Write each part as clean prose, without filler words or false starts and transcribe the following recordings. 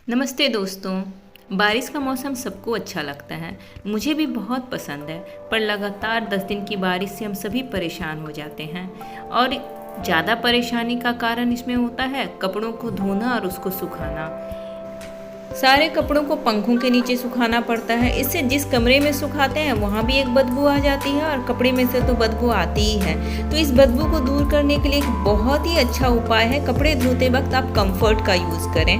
नमस्ते दोस्तों। बारिश का मौसम सबको अच्छा लगता है। मुझे भी बहुत पसंद है। पर लगातार 10 दिन की बारिश से हम सभी परेशान हो जाते हैं। और ज़्यादा परेशानी का कारण इसमें होता है कपड़ों को धोना और उसको सुखाना। सारे कपड़ों को पंखों के नीचे सुखाना पड़ता है। इससे जिस कमरे में सुखाते हैं वहाँ भी एक बदबू आ जाती है और कपड़े में से तो बदबू आती ही है। तो इस बदबू को दूर करने के लिए एक बहुत ही अच्छा उपाय है, कपड़े धोते वक्त आप कंफर्ट का यूज़ करें।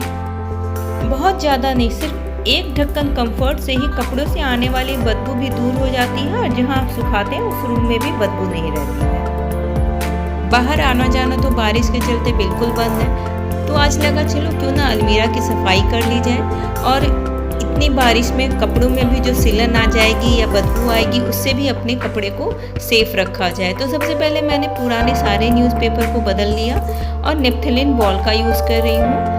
बहुत ज़्यादा नहीं, सिर्फ एक ढक्कन कंफर्ट से ही कपड़ों से आने वाली बदबू भी दूर हो जाती है और जहाँ आप सुखाते हैं उस रूम में भी बदबू नहीं रहती है। बाहर आना जाना तो बारिश के चलते बिल्कुल बंद है, तो आज लगा चलो क्यों ना अलमीरा की सफाई कर ली जाए। और इतनी बारिश में कपड़ों में भी जो सिलन आ जाएगी या बदबू आएगी उससे भी अपने कपड़े को सेफ रखा जाए। तो सबसे पहले मैंने पुराने सारे न्यूज़पेपर को बदल लिया और नेपथलीन बॉल का यूज़ कर रही हूँ।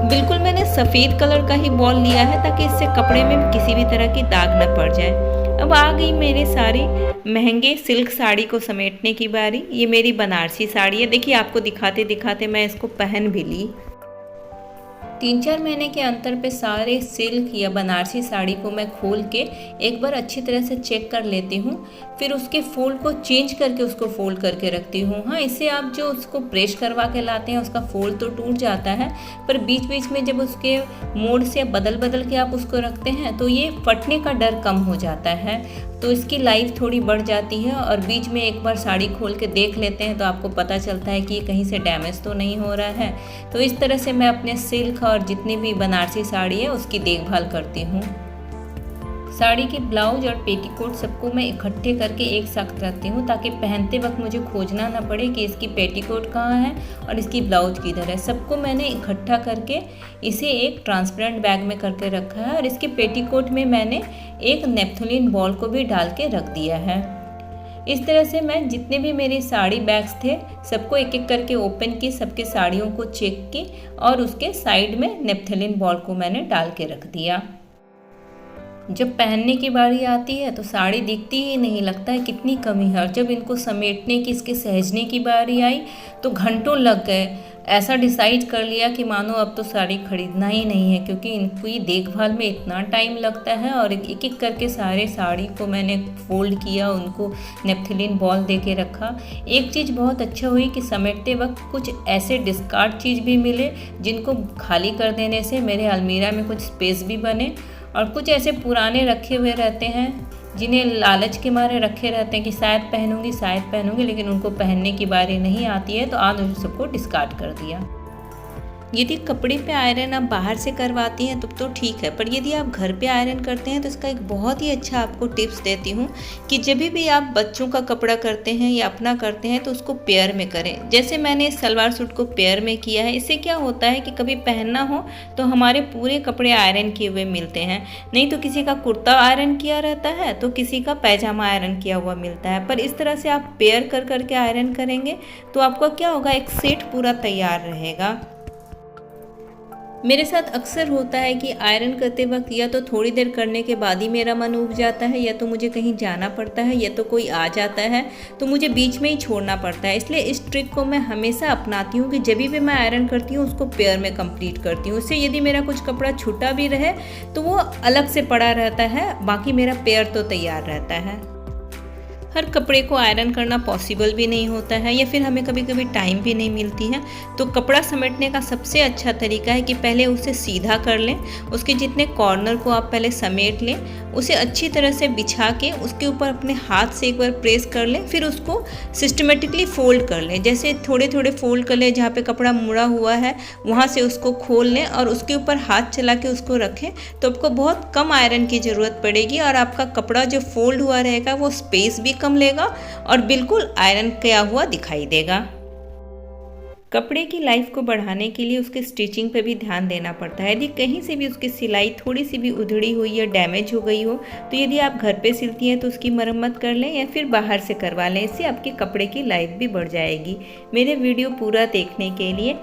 बिल्कुल मैंने सफ़ेद कलर का ही बॉल लिया है ताकि इससे कपड़े में किसी भी तरह की दाग न पड़ जाए। अब आ गई मेरे सारी महंगे सिल्क साड़ी को समेटने की बारी। ये मेरी बनारसी साड़ी है। देखिए आपको दिखाते दिखाते मैं इसको पहन भी ली। 3-4 महीने के अंतर पे सारे सिल्क या बनारसी साड़ी को मैं खोल के एक बार अच्छी तरह से चेक कर लेती हूँ। फिर उसके फोल्ड को चेंज करके उसको फोल्ड करके रखती हूँ। हाँ, इससे आप जो उसको प्रेस करवा के लाते हैं उसका फोल्ड तो टूट जाता है, पर बीच बीच में जब उसके मोड़ से बदल बदल के आप उसको रखते हैं तो ये फटने का डर कम हो जाता है। तो इसकी लाइफ थोड़ी बढ़ जाती है। और बीच में एक बार साड़ी खोल के देख लेते हैं तो आपको पता चलता है कि ये कहीं से डैमेज तो नहीं हो रहा है। तो इस तरह से मैं अपने सिल्क और जितनी भी बनारसी साड़ी है उसकी देखभाल करती हूँ। साड़ी के ब्लाउज और पेटीकोट सबको मैं इकट्ठे करके एक साथ रखती हूँ ताकि पहनते वक्त मुझे खोजना ना पड़े कि इसकी पेटीकोट कहाँ है और इसकी ब्लाउज किधर है। सबको मैंने इकट्ठा करके इसे एक ट्रांसपेरेंट बैग में करके रखा है और इसके पेटीकोट में मैंने एक नेपथलीन बॉल को भी डाल के रख दिया है। इस तरह से मैं जितने भी मेरे साड़ी बैग्स थे सबको एक एक करके ओपन की, सबके साड़ियों को चेक की और उसके साइड में नेपथलीन बॉल को मैंने डाल के रख दिया। जब पहनने की बारी आती है तो साड़ी दिखती ही नहीं, लगता है कितनी कमी है। और जब इनको समेटने की, इसके सहेजने की बारी आई तो घंटों लग गए। ऐसा डिसाइड कर लिया कि मानो अब तो साड़ी खरीदना ही नहीं है, क्योंकि इनकी देखभाल में इतना टाइम लगता है। और एक एक करके सारे साड़ी को मैंने फोल्ड किया, उनको नेपथलीन बॉल दे के रखा। एक चीज़ बहुत अच्छा हुई कि समेटते वक्त कुछ ऐसे डिस्कार्ड चीज़ भी मिले जिनको खाली कर देने से मेरे अलमीरा में कुछ स्पेस भी बने। और कुछ ऐसे पुराने रखे हुए रहते हैं जिन्हें लालच के मारे रखे रहते हैं कि शायद पहनूंगी, लेकिन उनको पहनने की बारी नहीं आती है, तो आज उन सबको डिस्कार्ड कर दिया। यदि कपड़े पे आयरन आप बाहर से करवाती हैं तब तो ठीक है, पर यदि आप घर पे आयरन करते हैं तो इसका एक बहुत ही अच्छा आपको टिप्स देती हूँ कि जब भी आप बच्चों का कपड़ा करते हैं या अपना करते हैं तो उसको पेयर में करें। जैसे मैंने इस सलवार सूट को पेयर में किया है। इससे क्या होता है कि कभी पहनना हो तो हमारे पूरे कपड़े आयरन किए हुए मिलते हैं। नहीं तो किसी का कुर्ता आयरन किया रहता है तो किसी का पैजामा आयरन किया हुआ मिलता है। पर इस तरह से आप पेयर कर करके आयरन करेंगे तो आपका क्या होगा, एक सेट पूरा तैयार रहेगा। मेरे साथ अक्सर होता है कि आयरन करते वक्त या तो थोड़ी देर करने के बाद ही मेरा मन उब जाता है, या तो मुझे कहीं जाना पड़ता है, या तो कोई आ जाता है तो मुझे बीच में ही छोड़ना पड़ता है। इसलिए इस ट्रिक को मैं हमेशा अपनाती हूँ कि जब भी मैं आयरन करती हूँ उसको पेयर में कंप्लीट करती हूँ। इससे यदि मेरा कुछ कपड़ा छूटा भी रहे तो वो अलग से पड़ा रहता है, बाकी मेरा पेयर तो तैयार रहता है। हर कपड़े को आयरन करना पॉसिबल भी नहीं होता है, या फिर हमें कभी कभी टाइम भी नहीं मिलती है। तो कपड़ा समेटने का सबसे अच्छा तरीका है कि पहले उसे सीधा कर लें, उसके जितने कॉर्नर को आप पहले समेट लें, उसे अच्छी तरह से बिछा के उसके ऊपर अपने हाथ से एक बार प्रेस कर लें, फिर उसको सिस्टमेटिकली फोल्ड कर लें। जैसे थोड़े थोड़े फोल्ड कर लें, जहाँ पे कपड़ा मुड़ा हुआ है वहाँ से उसको खोल लें और उसके ऊपर हाथ चला के उसको रखें तो आपको बहुत कम आयरन की ज़रूरत पड़ेगी और आपका कपड़ा जो फोल्ड हुआ रहेगा वो स्पेस भी कम लेगा और बिल्कुल आयरन किया हुआ दिखाई देगा। कपड़े की लाइफ को बढ़ाने के लिए उसके स्टिचिंग पे भी ध्यान देना पड़ता है। यदि कहीं से भी उसकी सिलाई थोड़ी सी भी उधड़ी हुई या डैमेज हो गई हो तो यदि आप घर पे सिलती हैं तो उसकी मरम्मत कर लें या फिर बाहर से करवा लें। इससे आपके कपड़े की लाइफ भी बढ़ जाएगी। मेरे वीडियो पूरा देखने के लिए